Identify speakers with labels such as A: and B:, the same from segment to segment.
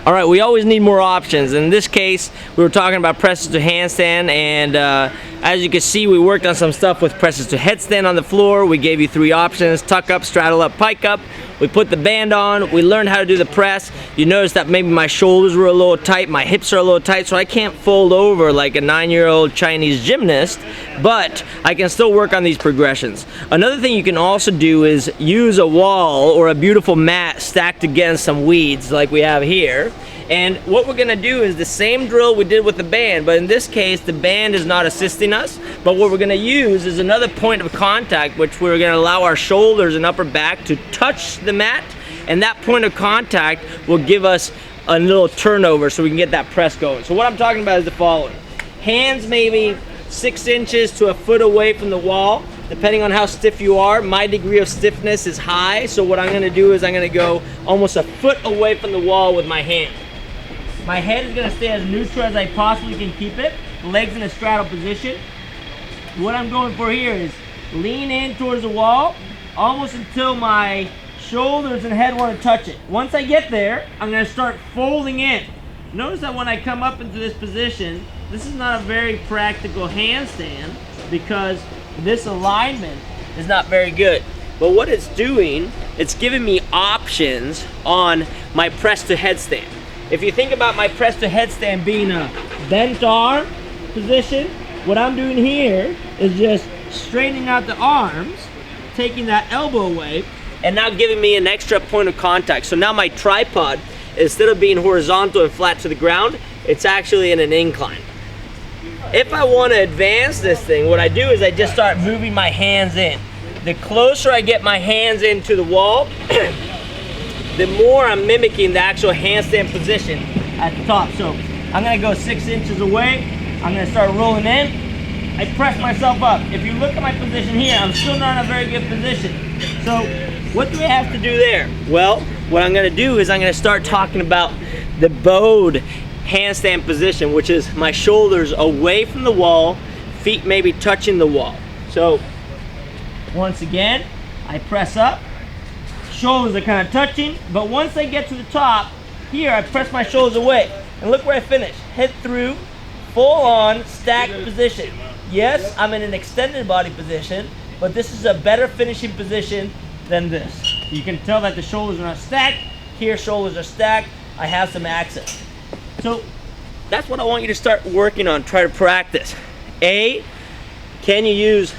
A: All right, we always need more options. In this case, we were talking about presses to handstand, and as you can see, we worked on some stuff with presses to headstand on the floor. We gave you 3 options: tuck up, straddle up, pike up. We put the band on, we learned how to do the press. You notice that maybe my shoulders were a little tight, my hips are a little tight, so I can't fold over like a 9-year-old Chinese gymnast, but I can still work on these progressions. Another thing you can also do is use a wall or a beautiful mat stacked against some weeds like we have here. And what we're gonna do is the same drill we did with the band, but in this case, the band is not assisting us, but what we're gonna use is another point of contact, which we're gonna allow our shoulders and upper back to touch the mat, and that point of contact will give us a little turnover so we can get that press going. So what I'm talking about is the following. Hands maybe 6 inches to a foot away from the wall, depending on how stiff you are. My degree of stiffness is high, so what I'm gonna do is I'm gonna go almost a foot away from the wall with my hand. My head is gonna stay as neutral as I possibly can keep it. Legs in a straddle position. What I'm going for here is lean in towards the wall, almost until my shoulders and head wanna touch it. Once I get there, I'm gonna start folding in. Notice that when I come up into this position, this is not a very practical handstand because this alignment is not very good. But what it's doing, it's giving me options on my press to headstand. If you think about my press to headstand being a bent arm position, what I'm doing here is just straightening out the arms, taking that elbow away, and now giving me an extra point of contact. So now my tripod, instead of being horizontal and flat to the ground, it's actually in an incline. If I want to advance this thing, what I do is I just start moving my hands in. The closer I get my hands into the wall, the more I'm mimicking the actual handstand position at the top. So I'm gonna go 6 inches away. I'm gonna start rolling in. I press myself up. If you look at my position here, I'm still not in a very good position. So what do I have to do there? Well, what I'm gonna do is I'm gonna start talking about the bowed handstand position, which is my shoulders away from the wall, feet maybe touching the wall. So once again, I press up. Shoulders are kind of touching, but once I get to the top, here I press my shoulders away. And look where I finish. Head through, full on stacked position. Yes, I'm in an extended body position, but this is a better finishing position than this. You can tell that the shoulders are not stacked. Here, shoulders are stacked. I have some access. So that's what I want you to start working on. Try to practice. A, can you use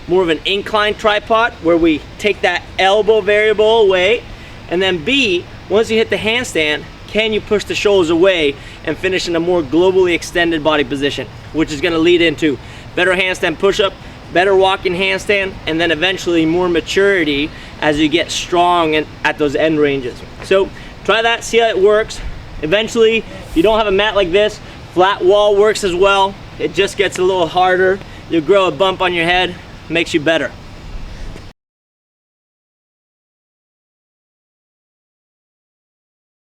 A: more of an incline tripod where we take that elbow variable away? And then B, once you hit the handstand, can you push the shoulders away and finish in a more globally extended body position, which is gonna lead into better handstand push-up, better walking handstand, and then eventually more maturity as you get strong at those end ranges. So try that, see how it works. Eventually, if you don't have a mat like this, flat wall works as well. It just gets a little harder. You'll grow a bump on your head, makes you better.